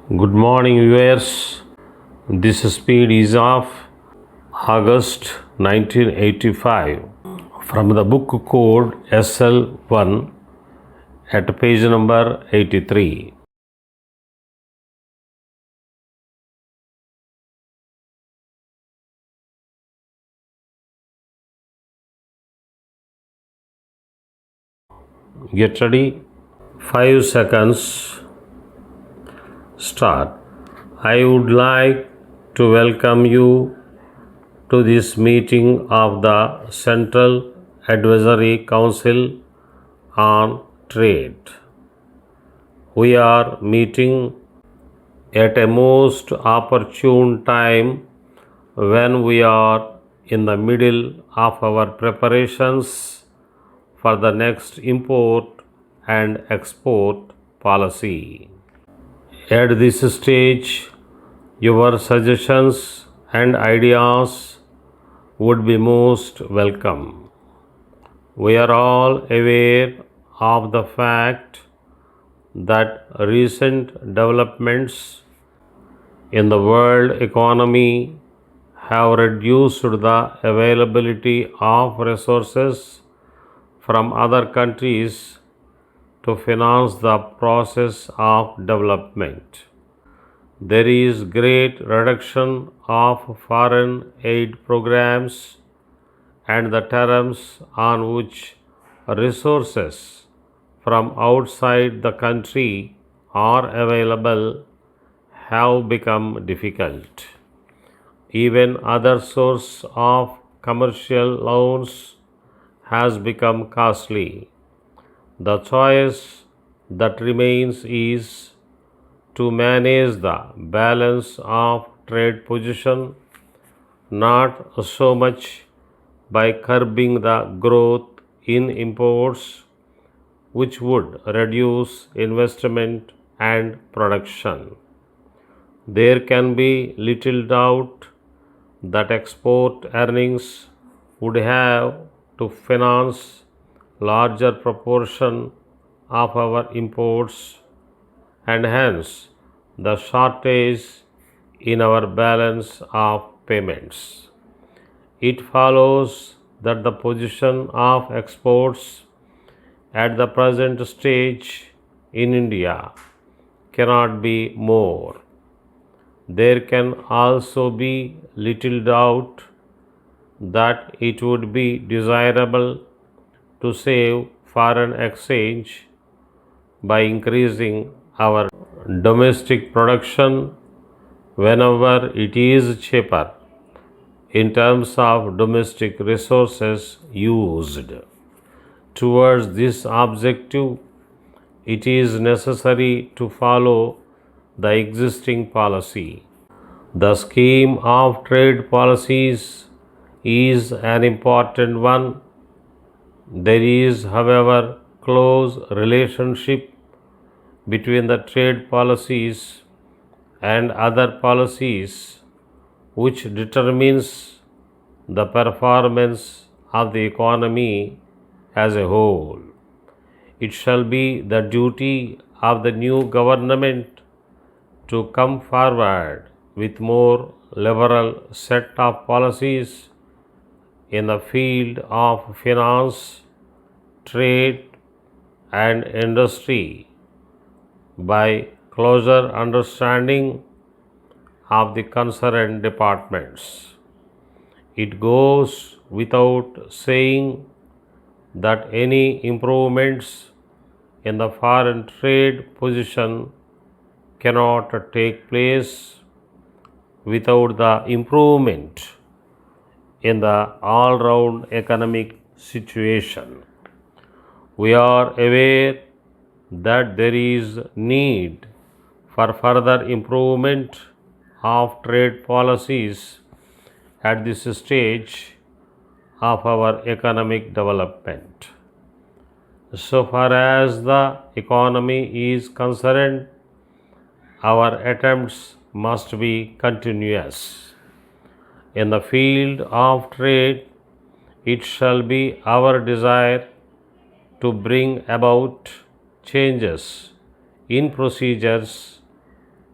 Good morning, viewers. This speed is of August 1985 from the book code SL1 at page number 83. Get ready. 5 seconds. Start. I would like to welcome you to this meeting of the Central Advisory Council on Trade. We are meeting at a most opportune time when we are in the middle of our preparations for the next import and export policy. At this stage, your suggestions and ideas would be most welcome. We are all aware of the fact that recent developments in the world economy have reduced the availability of resources from other countries to finance the process of development. There is great reduction of foreign aid programs, and the terms on which resources from outside the country are available have become difficult. Even other source of commercial loans has become costly. The choice that remains is to manage the balance of trade position, not so much by curbing the growth in imports, which would reduce investment and production. There can be little doubt that export earnings would have to finance larger proportion of our imports, and hence the shortage in our balance of payments. It follows that the position of exports at the present stage in India cannot be more. There can also be little doubt that it would be desirable to save foreign exchange by increasing our domestic production whenever it is cheaper in terms of domestic resources used. Towards this objective, it is necessary to follow the existing policy. The scheme of trade policies is an important one. There is, however, close relationship between the trade policies and other policies which determines the performance of the economy as a whole. It shall be the duty of the new government to come forward with more liberal set of policies in the field of finance, trade and industry by closer understanding of the concerned departments. It goes without saying that any improvements in the foreign trade position cannot take place without the improvement in the all-round economic situation. We are aware that there is need for further improvement of trade policies at this stage of our economic development. So far as the economy is concerned, our attempts must be continuous. In the field of trade, it shall be our desire to bring about changes in procedures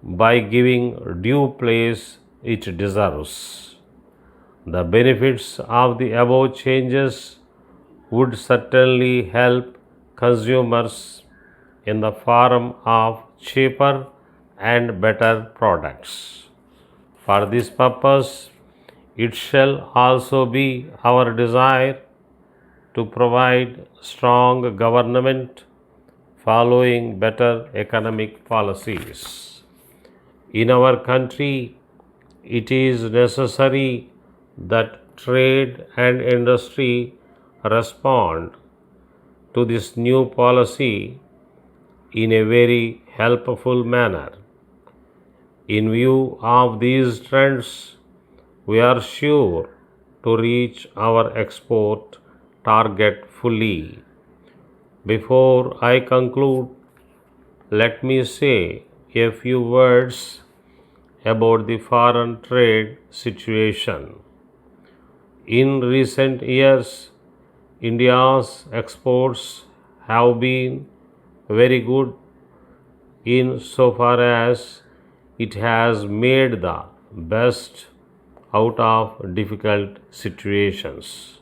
by giving due place it deserves. The benefits of the above changes would certainly help consumers in the form of cheaper and better products. For this purpose, it shall also be our desire to provide strong government following better economic policies. In our country, it is necessary that trade and industry respond to this new policy in a very helpful manner. In view of these trends, we are sure to reach our export target fully. Before I conclude, let me say a few words about the foreign trade situation. In recent years, India's exports have been very good in so far as it has made the best out of difficult situations.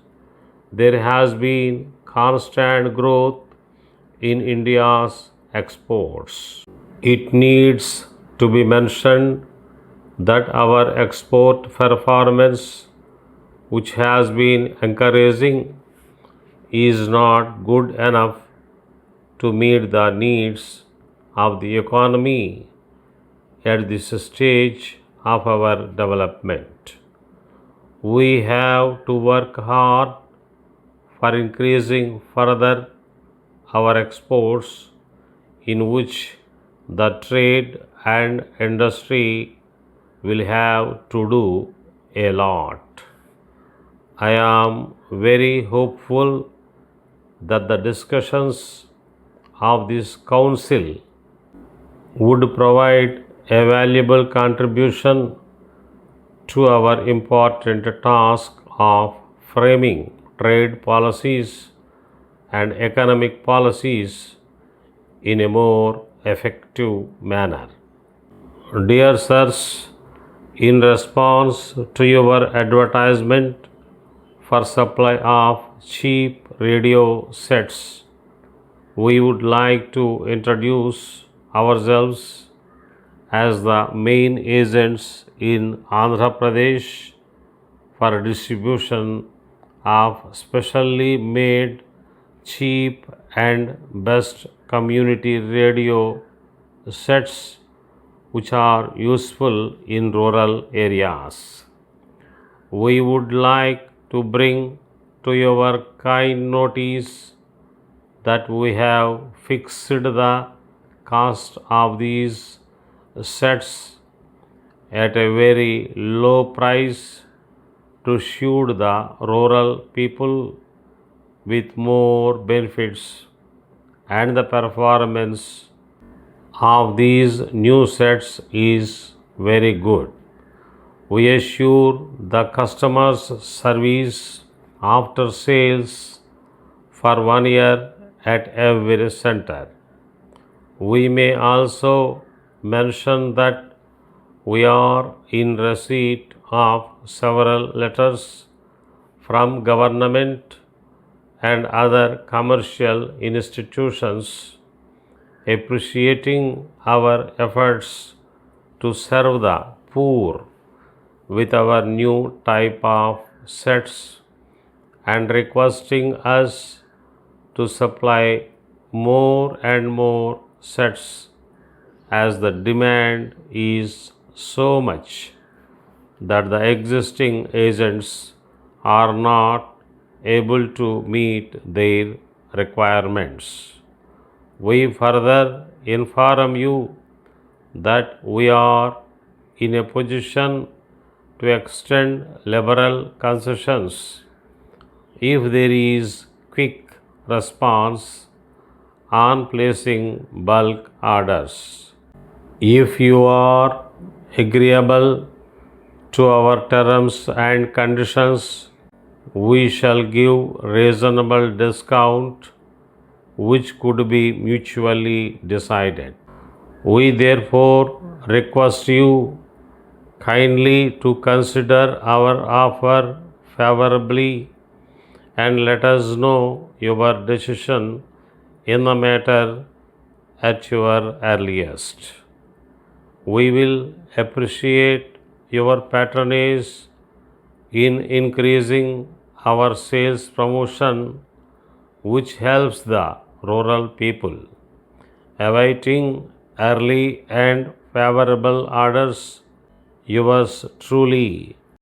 There has been constant growth in India's exports. It needs to be mentioned that our export performance, which has been encouraging, is not good enough to meet the needs of the economy at this stage of our development. We have to work hard for increasing further our exports, in which the trade and industry will have to do a lot. I am very hopeful that the discussions of this council would provide a valuable contribution to our important task of framing trade policies and economic policies in a more effective manner. Dear sirs, in response to your advertisement for supply of cheap radio sets, we would like to introduce ourselves as the main agents in Andhra Pradesh for distribution of specially made, cheap and best community radio sets which are useful in rural areas. We would like to bring to your kind notice that we have fixed the cost of these sets at a very low price to suit the rural people with more benefits, and the performance of these new sets is very good. We assure the customers service after sales for 1 year at every center. We may also mention that we are in receipt of several letters from government and other commercial institutions appreciating our efforts to serve the poor with our new type of sets and requesting us to supply more and more sets as the demand is so much that the existing agents are not able to meet their requirements. We further inform you that we are in a position to extend liberal concessions if there is quick response on placing bulk orders. If you are agreeable to our terms and conditions, we shall give reasonable discount which could be mutually decided. We therefore request you kindly to consider our offer favorably and let us know your decision in the matter at your earliest. We will appreciate your patronage in increasing our sales promotion, which helps the rural people. Awaiting early and favorable orders, yours truly,